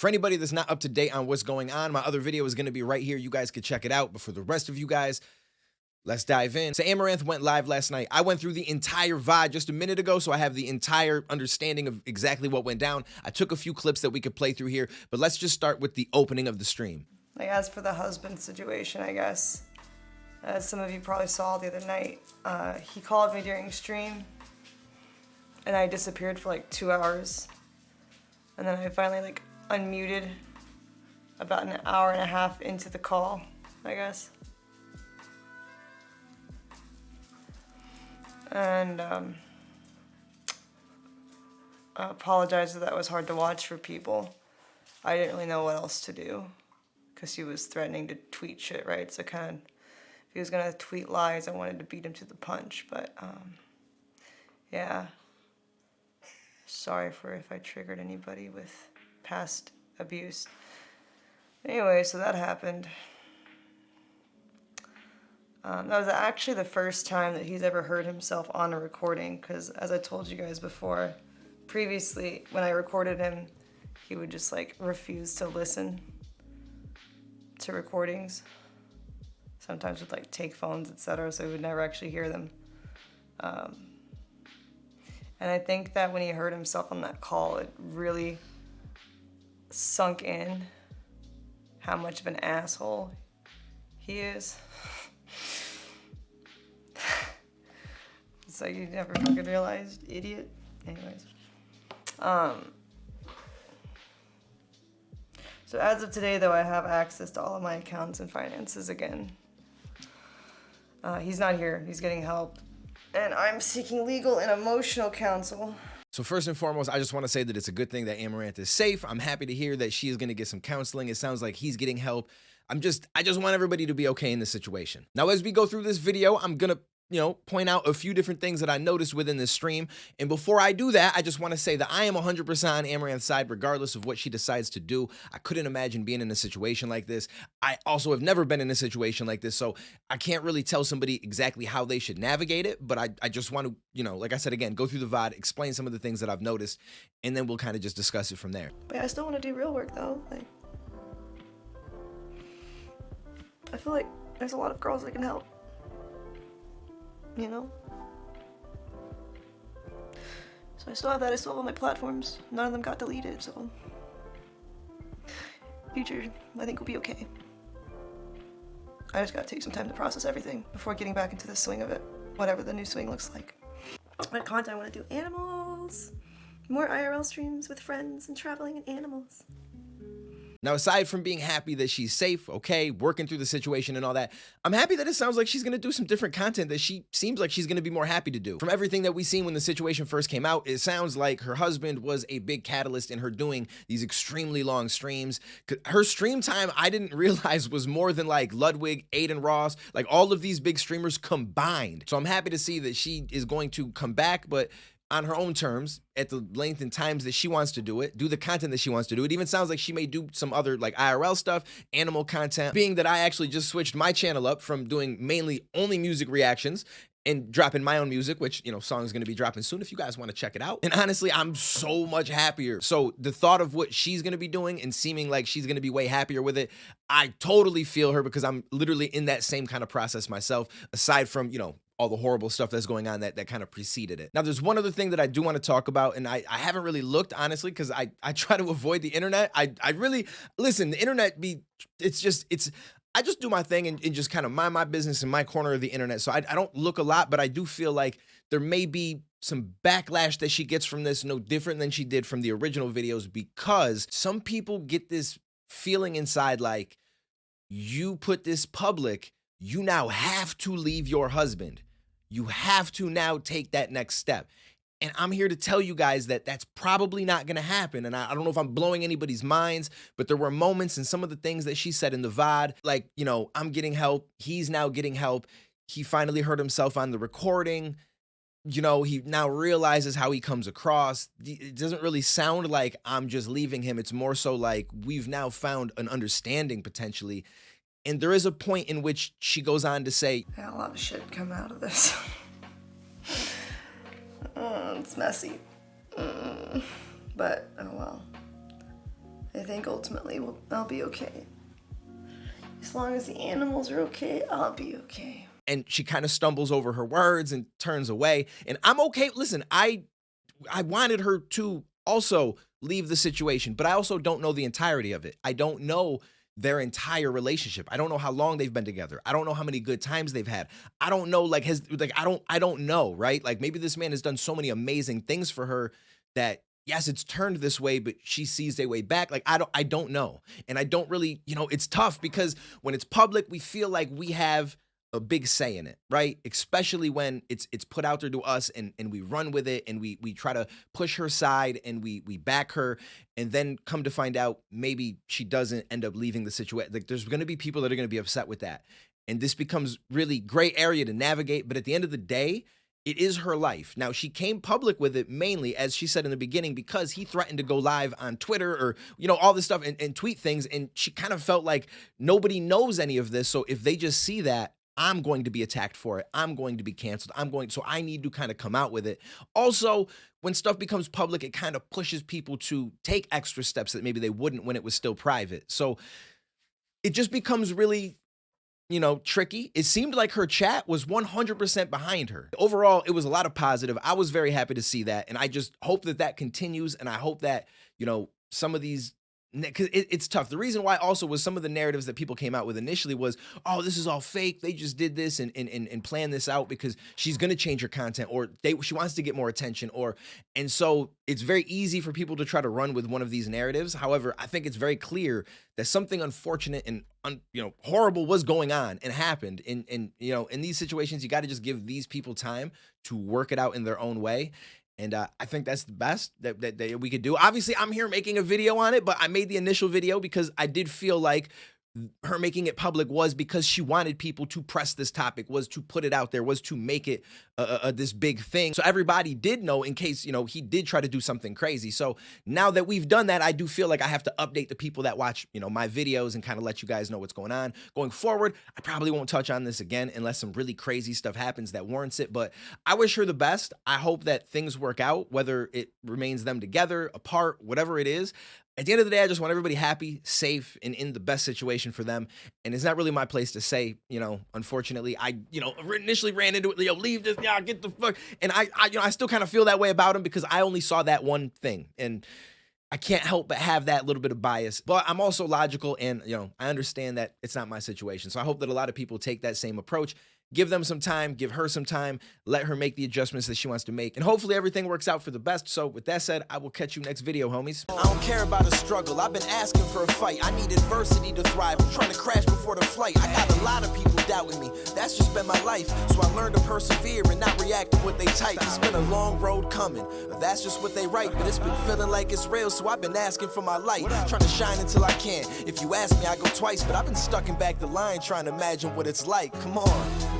For anybody that's not up to date on what's going on, my other video is going to be right here. You guys could check it out. But for the rest of you guys, let's dive in. So Amouranth went live last night. I went through the entire VOD just a minute ago, so I have the entire understanding of exactly what went down. I took a few clips that we could play through here, but let's just start with the opening of the stream. Like, as for the husband situation, I guess, as some of you probably saw the other night, he called me during stream, and I disappeared for like 2 hours. And then I finally like unmuted about an hour and a half into the call, I guess. And I apologize that was hard to watch for people. I didn't really know what else to do, because he was threatening to tweet shit, right? So kind of, if he was gonna tweet lies, I wanted to beat him to the punch, but yeah. Sorry for if I triggered anybody with past abuse. Anyway, so that happened. That was actually the first time that he's ever heard himself on a recording, because as I told you guys before, previously when I recorded him, he would just like refuse to listen to recordings. Sometimes with like take phones, etc., so he would never actually hear them. And I think that when he heard himself on that call, it really sunk in how much of an asshole he is. So you never fucking realized, idiot. Anyways. So as of today, though, I have access to all of my accounts and finances again. He's not here. He's getting help. And I'm seeking legal and emotional counsel. So first and foremost, I just want to say that it's a good thing that Amouranth is safe. I'm happy to hear that she is going to get some counseling. It sounds like he's getting help. I just want everybody to be okay in this situation. Now, as we go through this video, I'm going to point out a few different things that I noticed within this stream. And before I do that, I just want to say that I am 100% on Amouranth's side, regardless of what she decides to do. I couldn't imagine being in a situation like this. I also have never been in a situation like this, so I can't really tell somebody exactly how they should navigate it, but I just want to, like I said, again, go through the VOD, explain some of the things that I've noticed, and then we'll kind of just discuss it from there. But I still want to do real work, though. Like, I feel like there's a lot of girls that can help. You know? So I still have that. I still have all my platforms. None of them got deleted, so future, I think, will be okay. I just gotta take some time to process everything before getting back into the swing of it, whatever the new swing looks like. What content I want to do? Animals! More IRL streams with friends and traveling and animals. Now, aside from being happy that she's safe, okay, working through the situation and all that, I'm happy that it sounds like she's going to do some different content that she seems like she's going to be more happy to do. From everything that we've seen when the situation first came out, it sounds like her husband was a big catalyst in her doing these extremely long streams. Her stream time, I didn't realize, was more than like Ludwig, Aiden Ross, like all of these big streamers combined. So I'm happy to see that she is going to come back, but on her own terms, at the length and times that she wants to do it, do the content that she wants to do. It even sounds like she may do some other like IRL stuff, animal content, being that I actually just switched my channel up from doing mainly only music reactions and dropping my own music, which, song is going to be dropping soon if you guys want to check it out. And honestly, I'm so much happier. So the thought of what she's going to be doing and seeming like she's going to be way happier with it, I totally feel her, because I'm literally in that same kind of process myself, aside from, all the horrible stuff that's going on that kind of preceded it. Now, there's one other thing that I do want to talk about, and I haven't really looked, honestly, because I try to avoid the internet. I really, listen, the internet I just do my thing and just kind of mind my business in my corner of the internet. So I don't look a lot, but I do feel like there may be some backlash that she gets from this, no different than she did from the original videos, because some people get this feeling inside like, you put this public, you now have to leave your husband. You have to now take that next step. And I'm here to tell you guys that that's probably not going to happen. And I don't know if I'm blowing anybody's minds, but there were moments and some of the things that she said in the VOD, like, I'm getting help. He's now getting help. He finally heard himself on the recording. He now realizes how he comes across. It doesn't really sound like I'm just leaving him. It's more so like we've now found an understanding potentially. And there is a point in which she goes on to say, yeah, a lot of shit come out of this. It's messy. But, oh well. I think ultimately I'll be okay. As long as the animals are okay, I'll be okay. And she kind of stumbles over her words and turns away. And I'm okay. Listen, I wanted her to also leave the situation, but I also don't know the entirety of it. I don't know their entire relationship. I don't know how long they've been together. I don't know how many good times they've had. I don't know, like, I don't know, right? Like, maybe this man has done so many amazing things for her that yes, it's turned this way, but she sees a way back. Like, I don't know. And I don't really, it's tough because when it's public, we feel like we have a big say in it, right? Especially when it's put out there to us and we run with it and we try to push her side and we back her, and then come to find out maybe she doesn't end up leaving the situation. Like, there's going to be people that are going to be upset with that. And this becomes really gray area to navigate, but at the end of the day, it is her life. Now, she came public with it mainly, as she said in the beginning, because he threatened to go live on Twitter or, all this stuff and tweet things. And she kind of felt like nobody knows any of this. So if they just see that, I'm going to be attacked for it. I'm going to be canceled. So I need to kind of come out with it. Also, when stuff becomes public, it kind of pushes people to take extra steps that maybe they wouldn't when it was still private. So it just becomes really, tricky. It seemed like her chat was 100% behind her. Overall, it was a lot of positive. I was very happy to see that. And I just hope that continues. And I hope that, some of these, because it's tough. The reason why also was some of the narratives that people came out with initially was, oh, this is all fake. They just did this and planned this out because she's going to change her content, or she wants to get more attention, and so it's very easy for people to try to run with one of these narratives. However, I think it's very clear that something unfortunate and horrible was going on and happened. In these situations, you got to just give these people time to work it out in their own way. And I think that's the best that we could do. Obviously, I'm here making a video on it, but I made the initial video because I did feel like her making it public was because she wanted people to press this topic, was to put it out there, was to make it this big thing. So everybody did know in case, he did try to do something crazy. So now that we've done that, I do feel like I have to update the people that watch, my videos and kind of let you guys know what's going on. Going forward, I probably won't touch on this again unless some really crazy stuff happens that warrants it. But I wish her the best. I hope that things work out, whether it remains them together, apart, whatever it is. At the end of the day, I just want everybody happy, safe, and in the best situation for them. And it's not really my place to say, unfortunately, I, initially ran into it, leave this, get the fuck. And I still kind of feel that way about him because I only saw that one thing. And I can't help but have that little bit of bias. But I'm also logical and, I understand that it's not my situation. So I hope that a lot of people take that same approach. Give them some time, give her some time, let her make the adjustments that she wants to make. And hopefully everything works out for the best. So with that said, I will catch you next video, homies. I don't care about a struggle. I've been asking for a fight. I need adversity to thrive. I'm trying to crash before the flight. I got a lot of people doubting me. That's just been my life. So I learned to persevere and not react to what they type. It's been a long road coming. That's just what they write. But it's been feeling like it's real. So I've been asking for my light. Trying to shine until I can. If you ask me, I go twice. But I've been stuck in back the line trying to imagine what it's like. Come on.